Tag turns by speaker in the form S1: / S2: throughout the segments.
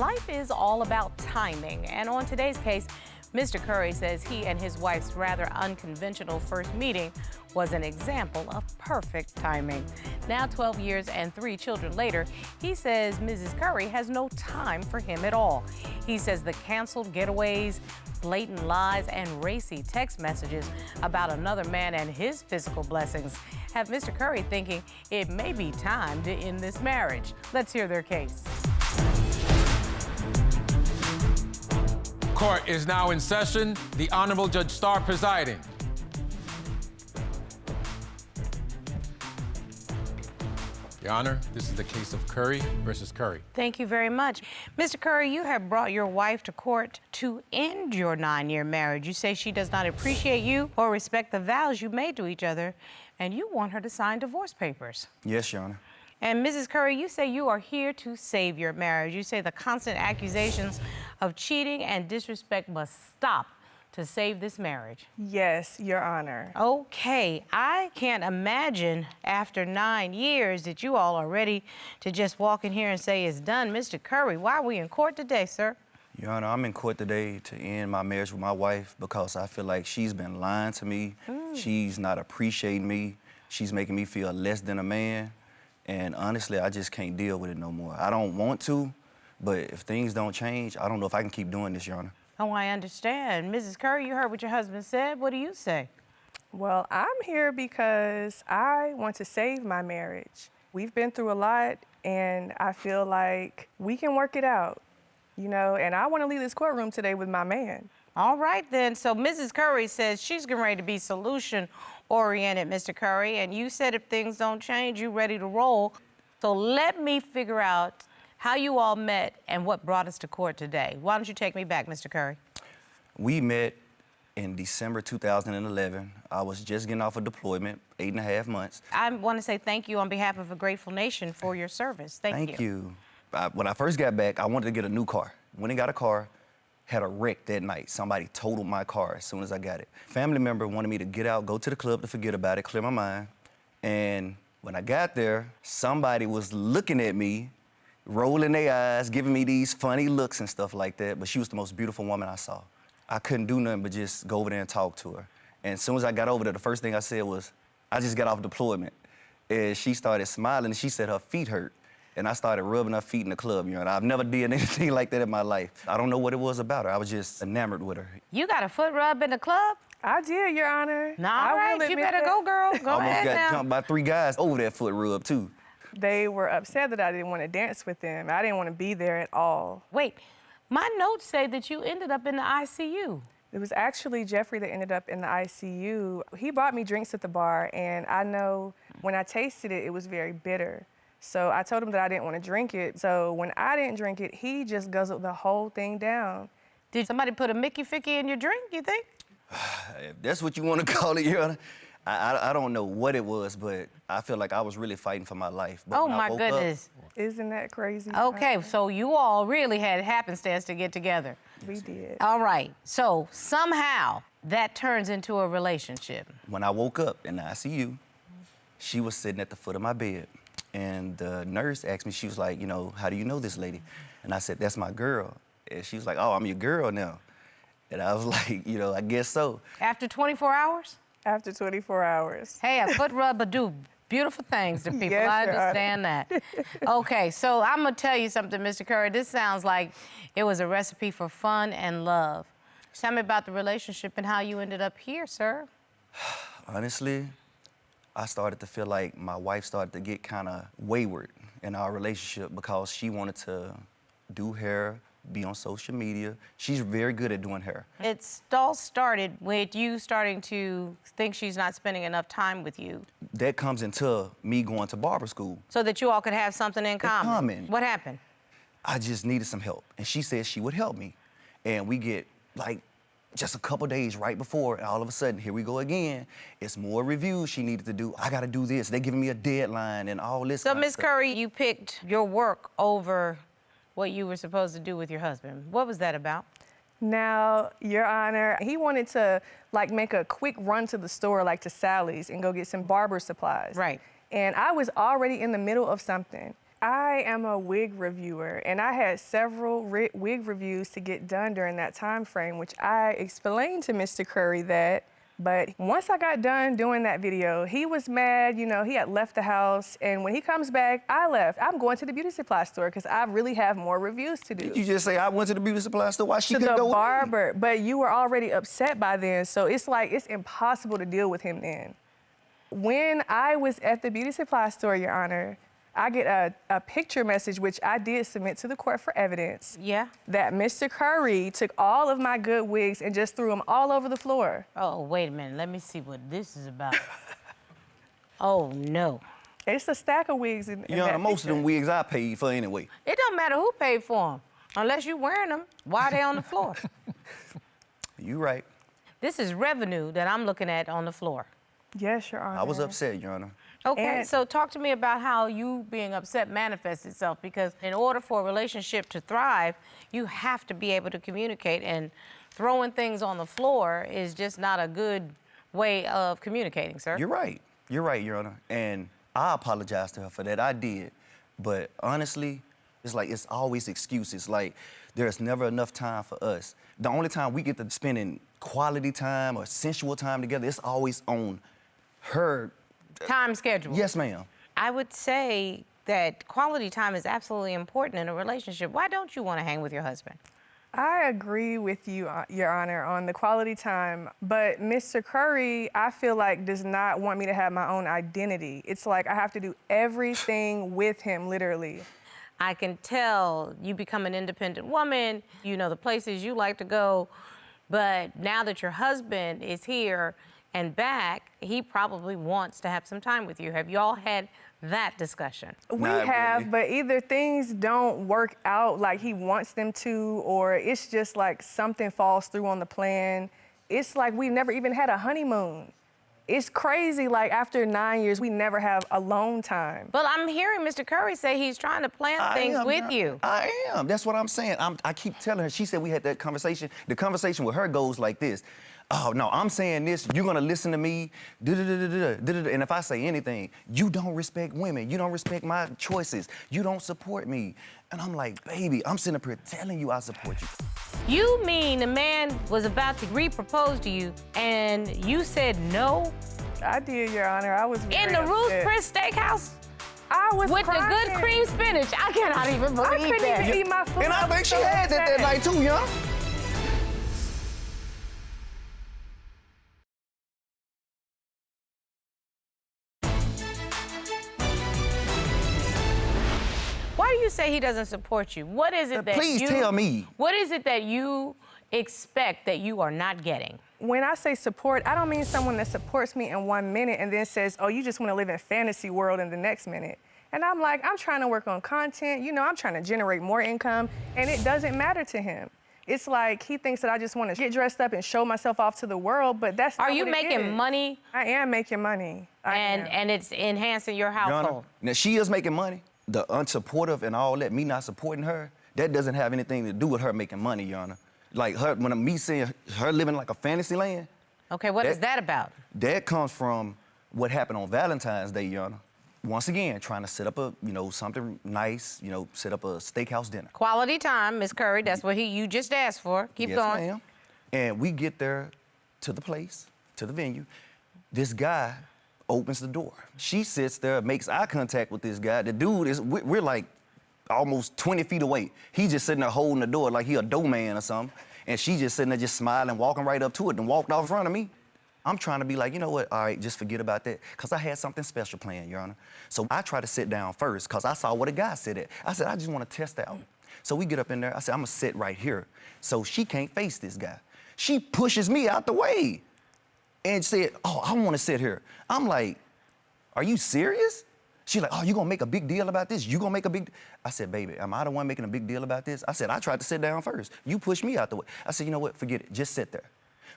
S1: life is all about timing. And on today's case, Mr. Curry says he and his wife's rather unconventional first meeting was an example of perfect timing. Now, 12 years and 3 children later, he says Mrs. Curry has no time for him at all. He says the canceled getaways, blatant lies, and racy text messages about another man and his physical blessings have Mr. Curry thinking it may be time to end this marriage. Let's hear their case.
S2: Court is now in session. The Honorable Judge Starr presiding. Your Honor, this is the case of Curry versus Curry.
S1: Thank you very much. Mr. Curry, you have brought your wife to court to end your 9-year marriage. You say she does not appreciate you or respect the vows you made to each other, and you want her to sign divorce papers.
S3: Yes, Your Honor.
S1: And Mrs. Curry, you say you are here to save your marriage. You say the constant accusations of cheating and disrespect must stop to save this marriage.
S4: Yes, Your Honor.
S1: Okay, I can't imagine after 9 years that you all are ready to just walk in here and say it's done. Mr. Curry, why are we in court today, sir?
S3: Your Honor, I'm in court today to end my marriage with my wife because I feel like she's been lying to me. She's not appreciating me. She's making me feel less than a man. And honestly, I just can't deal with it no more. I don't want to, but if things don't change, I don't know if I can keep doing this, Your Honor.
S1: Oh, I understand. Mrs. Curry, you heard what your husband said. What do you say?
S4: Well, I'm here because I want to save my marriage. We've been through a lot, and I feel like we can work it out, you know, and I want to leave this courtroom today with my man.
S1: All right, then. So Mrs. Curry says she's getting ready to be solution-oriented, Mr. Curry, and you said if things don't change, you're ready to roll. So let me figure out how you all met and what brought us to court today. Why don't you take me back, Mr. Curry?
S3: We met in December 2011. I was just getting off a deployment, 8.5 months.
S1: I want to say thank you on behalf of a grateful nation for your service. Thank you.
S3: When I first got back, I wanted to get a new car. Went and got a car, had a wreck that night. Somebody totaled my car as soon as I got it. Family member wanted me to get out, go to the club to forget about it, clear my mind. And when I got there, somebody was looking at me, rolling their eyes, giving me these funny looks and stuff like that, but she was the most beautiful woman I saw. I couldn't do nothing but just go over there and talk to her. And as soon as I got over there, the first thing I said was, I just got off deployment. And she started smiling, and she said her feet hurt. And I started rubbing her feet in the club, you know, and I've never done anything like that in my life. I don't know what it was about her. I was just enamored with her.
S1: You got a foot rub in the club?
S4: I did, Your Honor.
S1: All right, you better go, girl. Go ahead now.
S3: Almost got jumped by 3 guys over that foot rub, too.
S4: They were upset that I didn't want to dance with them. I didn't want to be there at all.
S1: Wait, my notes say that you ended up in the ICU.
S4: It was actually Jeffery that ended up in the ICU. He bought me drinks at the bar, and I know when I tasted it, it was very bitter. So I told him that I didn't want to drink it. So when I didn't drink it, he just guzzled the whole thing down.
S1: Did somebody put a Mickey Ficky in your drink, you think?
S3: If that's what you want to call it, Your Honor, I don't know what it was, but I feel like I was really fighting for my life. But
S1: Oh,
S3: when I
S1: my
S3: woke
S1: goodness.
S4: Isn't that crazy?
S1: Okay, so you all really had happenstance to get together.
S4: We did.
S1: All right, so somehow that turns into a relationship.
S3: When I woke up in the ICU, she was sitting at the foot of my bed. And the nurse asked me, she was like, you know, how do you know this lady? And I said, that's my girl. And she was like, oh, I'm your girl now. And I was like, you know, I guess so.
S1: After 24 hours?
S4: After 24 hours.
S1: Hey, a foot rub will do beautiful things to people.
S4: Yes,
S1: I
S4: Your Honor.
S1: understand that. Okay, so I'm gonna tell you something, Mr. Curry. This sounds like it was a recipe for fun and love. Tell me about the relationship and how you ended up here, sir.
S3: Honestly, I started to feel like my wife started to get kind of wayward in our relationship because she wanted to do hair, be on social media. She's very good at doing hair.
S1: It all started with you starting to think she's not spending enough time with you.
S3: That comes into me going to barber school.
S1: So that you all could have something in common.
S3: common.
S1: What happened?
S3: I just needed some help, and she said she would help me. And we get, like, just a couple days right before, and all of a sudden, here we go again. It's more reviews she needed to do. I gotta do this. They're giving me a deadline and all this
S1: So,
S3: kind of
S1: Ms.
S3: stuff.
S1: Curry, you picked your work over what you were supposed to do with your husband. What was that about?
S4: Now, Your Honor, he wanted to, like, make a quick run to the store, like to Sally's, and go get some barber supplies.
S1: Right.
S4: And I was already in the middle of something. I am a wig reviewer, and I had several wig reviews to get done during that time frame, which I explained to Mr. Curry that. But once I got done doing that video, he was mad. You know, he had left the house, and when he comes back, I left. I'm going to the beauty supply store because I really have more reviews to do.
S3: Did you just say I went to the beauty supply store? Why she
S4: to
S3: couldn't
S4: the
S3: go with me?
S4: barber, but you were already upset by then, so it's like it's impossible to deal with him then. When I was at the beauty supply store, Your Honor, I get a picture message, which I did submit to the court for evidence.
S1: Yeah.
S4: That Mr. Curry took all of my good wigs and just threw them all over the floor.
S1: Oh, wait a minute. Let me see what this is about. Oh, no.
S4: It's a stack of wigs in
S3: Your Honor,
S4: that
S3: most of
S4: picture.
S3: them wigs I paid for anyway.
S1: It don't matter who paid for them. Unless you wearing them, why are they on the floor?
S3: You right.
S1: This is revenue that I'm looking at on the floor.
S4: Yes, Your Honor.
S3: I was upset, Your Honor.
S1: Okay,
S4: And-
S1: so talk to me about how you being upset manifests itself, because in order for a relationship to thrive, you have to be able to communicate, and throwing things on the floor is just not a good way of communicating, sir.
S3: You're right. You're right, Your Honor. And I apologize to her for that. I did. But honestly, it's like it's always excuses. Like there's never enough time for us. The only time we get to spending quality time or sensual time together, it's always on her.
S1: Time schedule.
S3: Yes, ma'am.
S1: I would say that quality time is absolutely important in a relationship. Why don't you want to hang with your husband?
S4: I agree with you, Your Honor, on the quality time, but Mr. Curry, I feel like, does not want me to have my own identity. It's like I have to do everything with him, literally.
S1: I can tell you become an independent woman, you know the places you like to go, but now that your husband is here and back, he probably wants to have some time with you. Have y'all had that discussion?
S4: We
S3: Not
S4: have,
S3: really.
S4: but either things don't work out like he wants them to, or it's just like something falls through on the plan. It's like we never even had a honeymoon. It's crazy, like after 9 years, we never have alone time.
S1: Well, I'm hearing Mr. Curry say he's trying to plan things with you.
S3: I am. That's what I'm saying. I keep telling her. She said we had that conversation. The conversation with her goes like this. Oh, no, I'm saying this. You're going to listen to me. And if I say anything, you don't respect women. You don't respect my choices. You don't support me. And I'm like, baby, I'm sitting up here telling you I support you.
S1: You mean the man was about to re-propose to you and you said no?
S4: I did, Your Honor. I was
S1: In
S4: very
S1: the Ruth's
S4: upset.
S1: Chris Steakhouse?
S4: I was
S1: With the
S4: crying.
S1: good cream spinach. I cannot even believe
S4: I couldn't
S1: that.
S4: even eat my food.
S3: And I
S4: was
S3: think she
S4: so
S3: had that
S4: upset.
S3: night too, young.
S1: Why do you say he doesn't support you? What is it that
S3: Please
S1: you...
S3: tell me.
S1: What is it that you expect that you are not getting?
S4: When I say support, I don't mean someone that supports me in 1 minute and then says, oh, you just want to live in fantasy world in the next minute. And I'm like, I'm trying to work on content. You know, I'm trying to generate more income, and it doesn't matter to him. It's like he thinks that I just want to get dressed up and show myself off to the world, but that's not
S1: Are you
S4: what it
S1: making
S4: is.
S1: money
S4: I am making money. I am.
S1: and it's enhancing your
S3: Your Honor,
S1: household?
S3: now she is making money. The unsupportive and all that, me not supporting her, that doesn't have anything to do with her making money, Your Honor. Like her, when me seeing her living like a fantasy land,
S1: Okay, what is that about?
S3: that comes from what happened on Valentine's Day, Your Honor. Once again, trying to set up a, something nice, set up a steakhouse dinner.
S1: Quality time, Ms. Curry. That's what you just asked for. Keep
S3: Yes,
S1: going.
S3: ma'am. And we get there to the place, to the venue. This guy opens the door. She sits there, makes eye contact with this guy. The dude is, we're like almost 20 feet away. He just sitting there holding the door like he a doorman or something. And she just sitting there just smiling, walking right up to it and walked off in front of me. I'm trying to be like, you know what, all right, just forget about that. Because I had something special planned, Your Honor. So I tried to sit down first because I saw what a guy sit at. I said, I just want to test out. So we get up in there. I said, I'm going to sit right here. So she can't face this guy. She pushes me out the way and said, oh, I want to sit here. I'm like, are you serious? She's like, oh, you going to make a big deal about this? You going to make a big... I said, baby, am I the one making a big deal about this? I said, I tried to sit down first. You pushed me out the way. I said, you know what, forget it. Just sit there.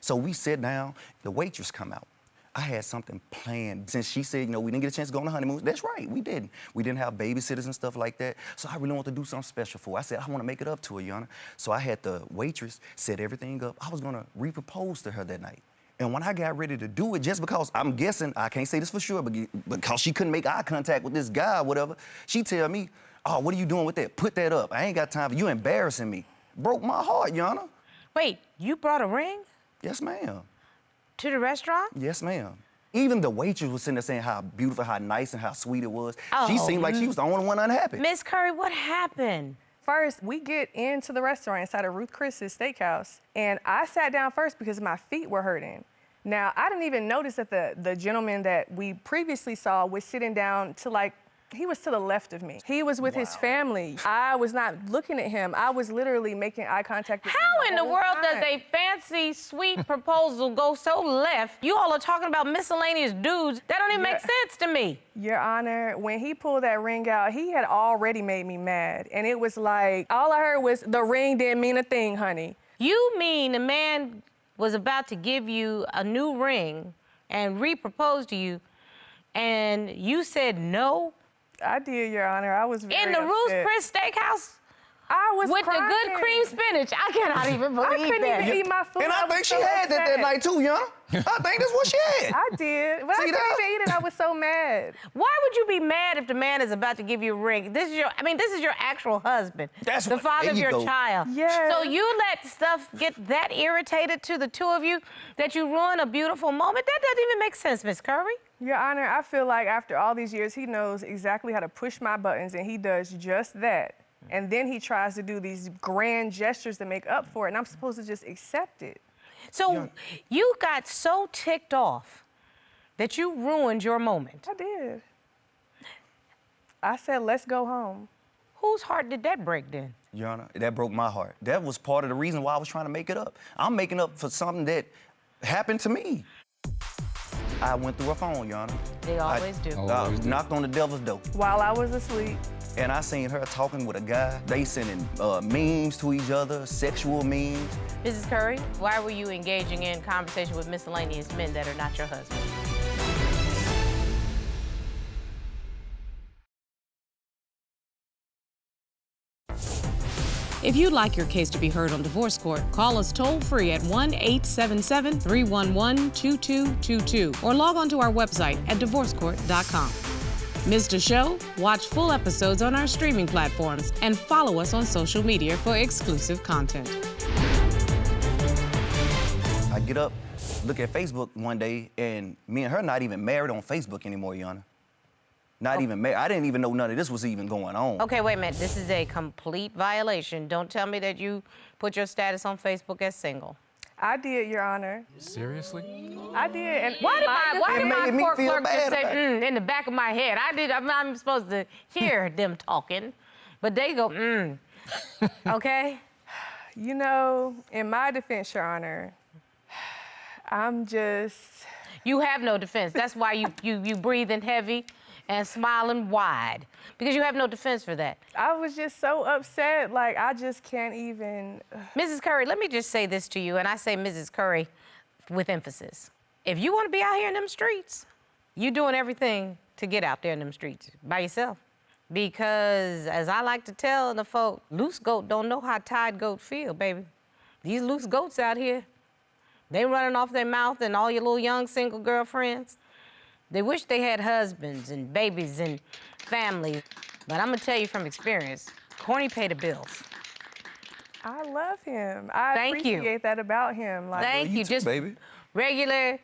S3: So we sit down, the waitress come out. I had something planned. Since she said, we didn't get a chance to go on the honeymoon, that's right, we didn't. We didn't have babysitters and stuff like that. So I really want to do something special for her. I said, I want to make it up to her, Your Honor. So I had the waitress set everything up. I was going to re-propose to her that night. And when I got ready to do it, just because I'm guessing, I can't say this for sure, but because she couldn't make eye contact with this guy or whatever, she tell me, Oh, what are you doing with that? Put that up. I ain't got time for you embarrassing me. Broke my heart, Your Honor.
S1: Wait, you brought a ring
S3: Yes, ma'am.
S1: to the restaurant?
S3: Yes, ma'am. Even the waitress was sitting there saying how beautiful, how nice, and how sweet it was. She
S1: Oh,
S3: seemed like she was the only one unhappy.
S1: Miss Curry, what happened?
S4: First, we get into the restaurant inside of Ruth Chris's Steakhouse, and I sat down first because my feet were hurting. Now, I didn't even notice that the gentleman that we previously saw was sitting down to he was to the left of me. He was with his family. I was not looking at him. I was literally making eye contact with him.
S1: How in the
S4: whole
S1: world
S4: time.
S1: does a fancy, sweet proposal go so left? You all are talking about miscellaneous dudes. That don't even make sense to me.
S4: Your Honor, when he pulled that ring out, he had already made me mad. And it was like, all I heard was, the ring didn't mean a thing, honey.
S1: You mean the man was about to give you a new ring and re-propose to you, and you said no?
S4: I did, Your Honor. I was very
S1: In the Ruth
S4: upset.
S1: Chris Steakhouse?
S4: I was
S1: With
S4: crying.
S1: the good cream spinach. I cannot even believe
S4: I couldn't
S1: that.
S4: even eat my food.
S3: And I
S4: was
S3: think she
S4: so
S3: had that
S4: upset.
S3: night too, Your Honor. I think that's what she had.
S4: I did, but I
S3: See
S4: couldn't
S3: that?
S4: even eat it. I was so mad.
S1: Why would you be mad if the man is about to give you a ring? This is your actual husband.
S3: That's
S1: the
S3: what-
S1: father
S3: there
S1: of
S3: you
S1: your
S3: go.
S1: child.
S4: Yes.
S1: So you let stuff get that irritated to the two of you that you ruin a beautiful moment? That doesn't even make sense, Miss Curry.
S4: Your Honor, I feel like after all these years, he knows exactly how to push my buttons, and he does just that. And then he tries to do these grand gestures to make up for it, and I'm supposed to just accept it.
S1: So you got so ticked off that you ruined your moment.
S4: I did. I said, let's go home.
S1: Whose heart did that break then?
S3: Your Honor, that broke my heart. That was part of the reason why I was trying to make it up. I'm making up for something that happened to me. I went through her phone, Your Honor.
S1: They always do.
S2: Always do.
S3: Knocked on the devil's door.
S4: While I was asleep,
S3: And I seen her talking with a guy. They sending memes to each other, sexual memes.
S1: Mrs. Curry, why were you engaging in conversation with miscellaneous men that are not your husband?
S5: If you'd like your case to be heard on divorce court, call us toll-free at 1-877-311-2222 or log on to our website at divorcecourt.com. Missed a show? Watch full episodes on our streaming platforms and follow us on social media for exclusive content.
S3: I get up, look at Facebook one day, and me and her not even married on Facebook anymore, Your Honor. Not even married. I didn't even know none of this was even going on.
S1: Okay, wait a minute. This is a complete violation. Don't tell me that you put your status on Facebook as single.
S4: I did, Your Honor.
S2: Seriously?
S4: I did. And
S1: Why did my
S3: made me
S1: court
S3: feel
S1: clerk just
S3: bad
S1: say,
S3: about it.
S1: in the back of my head? I'm not supposed to hear them talking, but they go, okay?
S4: You know, in my defense, Your Honor, I'm just...
S1: You have no defense. That's why you breathing heavy and smiling wide, because you have no defense for that.
S4: I was just so upset. Like, I just can't even...
S1: Mrs. Curry, let me just say this to you, and I say Mrs. Curry with emphasis. If you want to be out here in them streets, you doing everything to get out there in them streets by yourself. Because, as I like to tell the folk, loose goat don't know how tied goat feel, baby. These loose goats out here, they running off their mouth, and all your little young single girlfriends, they wish they had husbands and babies and families. But I'm gonna tell you from experience, Corny pay the bills.
S4: I love him. I
S1: Thank you.
S4: appreciate that about him. Like,
S1: Thank you,
S3: too,
S1: just
S3: baby.
S1: regular,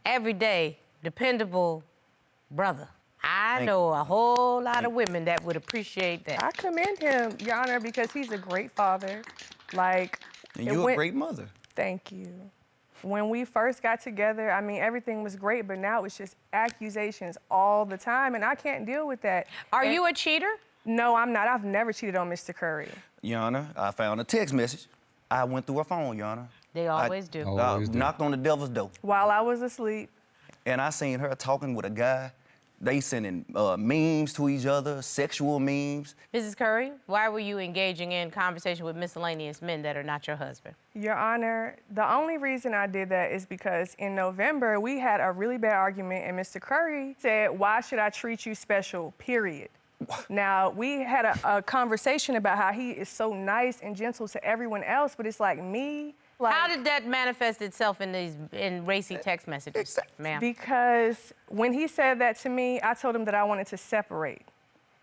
S1: everyday, dependable brother. I know a whole lot of women that would appreciate that.
S4: I commend him, Your Honor, because he's a great father. Like,
S3: And
S4: it
S3: you're a
S4: went-
S3: great mother.
S4: Thank you. When we first got together, I mean, everything was great, but now it's just accusations all the time, and I can't deal with that.
S1: Are
S4: And-
S1: you a cheater?
S4: No, I'm not. I've never cheated on Mr. Curry.
S3: Your Honor, I found a text message. I went through her phone, Your Honor.
S1: They always do.
S2: Always do.
S3: Knocked on the devil's door.
S4: While I was asleep,
S3: And I seen her talking with a guy. They sending memes to each other, sexual memes.
S1: Mrs. Curry, why were you engaging in conversation with miscellaneous men that are not your husband?
S4: Your Honor, the only reason I did that is because in November, we had a really bad argument, and Mr. Curry said, "Why should I treat you special, period?" Now, we had a conversation about how he is so nice and gentle to everyone else, but it's like me. Like,
S1: How did that manifest itself in racy text messages, ma'am?
S4: Because when he said that to me, I told him that I wanted to separate.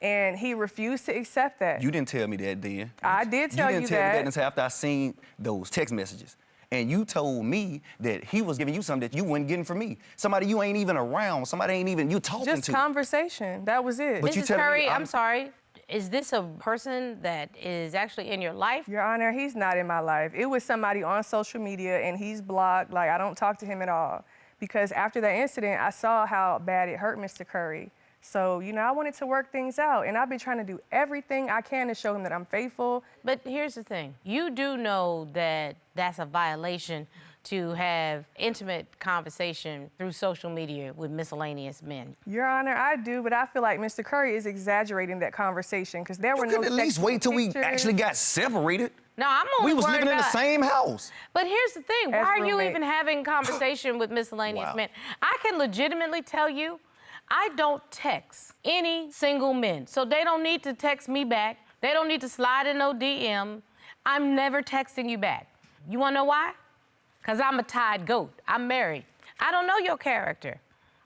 S4: And he refused to accept that.
S3: You didn't tell me that then.
S4: I did tell you
S3: didn't tell me
S4: that.
S3: that until after I seen those text messages. And you told me that he was giving you something that you weren't getting from me. Somebody you ain't even around. Somebody ain't even you talking to.
S4: Just conversation. That was it.
S3: But you
S1: Mrs.
S3: telling me
S1: Curry, I'm sorry. Is this a person that is actually in your life?
S4: Your Honor, he's not in my life. It was somebody on social media, and he's blocked. Like, I don't talk to him at all. Because after that incident, I saw how bad it hurt Mr. Curry. So, you know, I wanted to work things out, and I've been trying to do everything I can to show him that I'm faithful.
S1: But here's the thing. You do know that that's a violation to have intimate conversation through social media with miscellaneous men.
S4: Your Honor, I do, but I feel like Mr. Curry is exaggerating that conversation because there were no
S3: You could at least wait till we
S4: pictures.
S3: actually got separated.
S1: No, I'm only
S3: We was
S1: worried
S3: living in the
S1: about-
S3: same house.
S1: But here's the thing. Why
S4: As
S1: are you
S4: roommates.
S1: even having conversation with miscellaneous
S3: Wow.
S1: men? I can legitimately tell you, I don't text any single men. So they don't need to text me back. They don't need to slide in no DM. I'm never texting you back. You wanna know why? Because I'm a tied goat. I'm married. I don't know your character.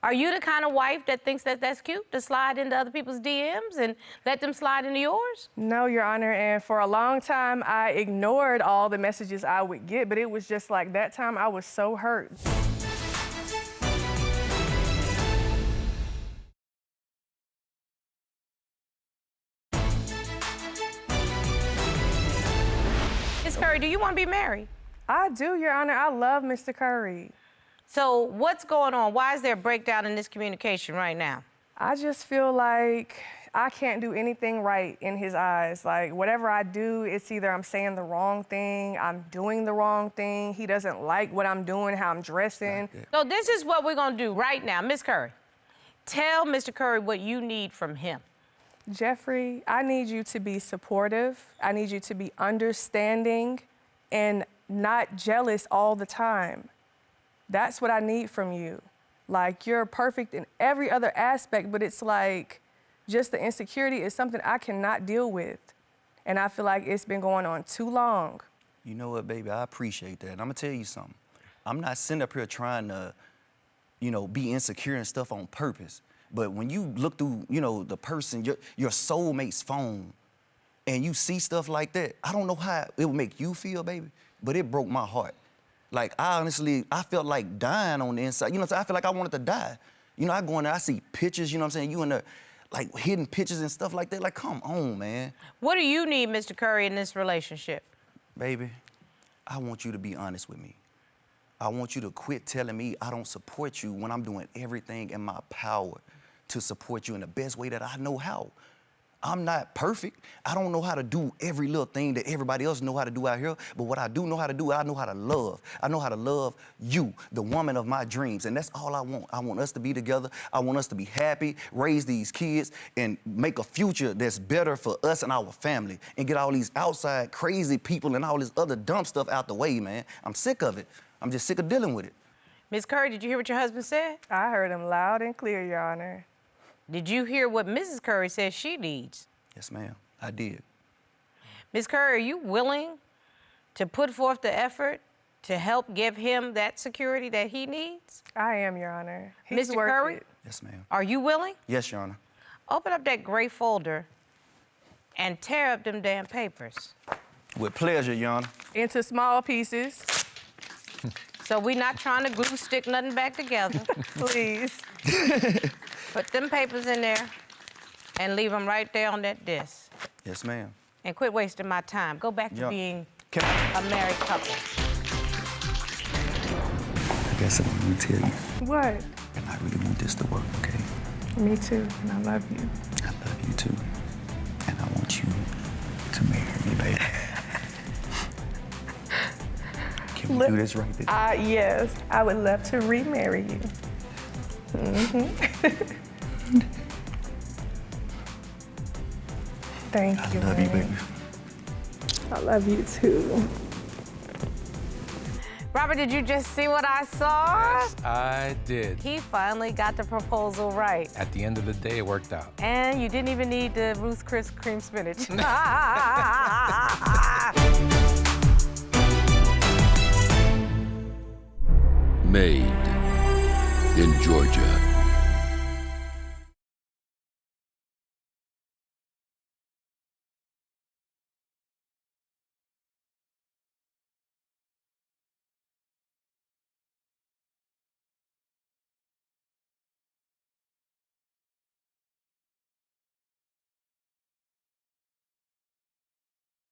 S1: Are you the kind of wife that thinks that that's cute, to slide into other people's DMs and let them slide into yours?
S4: No, Your Honor, and for a long time, I ignored all the messages I would get, but it was just like that time I was so hurt.
S1: Ms. Curry, do you want to be married?
S4: I do, Your Honor. I love Mr. Curry.
S1: So what's going on? Why is there a breakdown in this communication right now?
S4: I just feel like I can't do anything right in his eyes. Like, whatever I do, it's either I'm saying the wrong thing, I'm doing the wrong thing, he doesn't like what I'm doing, how I'm dressing.
S1: So this is what we're gonna do right now. Ms. Curry, tell Mr. Curry what you need from him.
S4: Jeffrey, I need you to be supportive. I need you to be understanding and not jealous all the time. That's what I need from you. Like, you're perfect in every other aspect, but it's like just the insecurity is something I cannot deal with. And I feel like it's been going on too long.
S3: You know what, baby? I appreciate that. And I'm gonna tell you something. I'm not sitting up here trying to, you know, be insecure and stuff on purpose. But when you look through, you know, the person, your soulmate's phone, and you see stuff like that, I don't know how it would make you feel, baby, but it broke my heart. Like, I felt like dying on the inside. You know what I'm saying? I feel like I wanted to die. You know, I go in there, I see pictures, you know what I'm saying? You in there, like, hidden pictures and stuff like that. Like, come on, man.
S1: What do you need, Mr. Curry, in this relationship?
S3: Baby, I want you to be honest with me. I want you to quit telling me I don't support you when I'm doing everything in my power to support you in the best way that I know how. I'm not perfect. I don't know how to do every little thing that everybody else know how to do out here, but what I do know how to do, I know how to love. I know how to love you, the woman of my dreams, and that's all I want. I want us to be together. I want us to be happy, raise these kids, and make a future that's better for us and our family, and get all these outside crazy people and all this other dumb stuff out the way, man. I'm sick of it. I'm just sick of dealing with it.
S1: Ms. Curry, did you hear what your husband said?
S4: I heard him loud and clear, Your Honor.
S1: Did you hear what Mrs. Curry says she needs?
S3: Yes, ma'am, I did.
S1: Ms. Curry, are you willing to put forth the effort to help give him that security that he needs?
S4: I am, Your Honor. He's
S1: Mr.
S4: worth
S1: Curry?
S4: it.
S3: Yes, ma'am.
S1: Are you willing?
S3: Yes, Your Honor.
S1: Open up that gray folder and tear up them damn papers.
S3: With pleasure, Your Honor.
S4: Into small pieces,
S1: So we're not trying to glue stick nothing back together.
S4: please.
S1: Put them papers in there and leave them right there on that desk.
S3: Yes, ma'am.
S1: And quit wasting my time. Go back to
S3: Yeah.
S1: being
S3: Can I
S1: a married couple.
S3: got something to tell you.
S4: What?
S3: And I really want this to work, okay?
S4: Me too, and I love you.
S3: I love you too. And I want you to marry me, baby. Can we do this right there?
S4: Yes, I would love to remarry you. Thank you.
S3: I love you, baby.
S4: I love you too.
S1: Robert, did you just see what I saw?
S2: Yes, I did.
S1: He finally got the proposal right.
S2: At the end of the day, it worked out.
S1: And you didn't even need the Ruth's Chris cream spinach.
S6: Made in Georgia.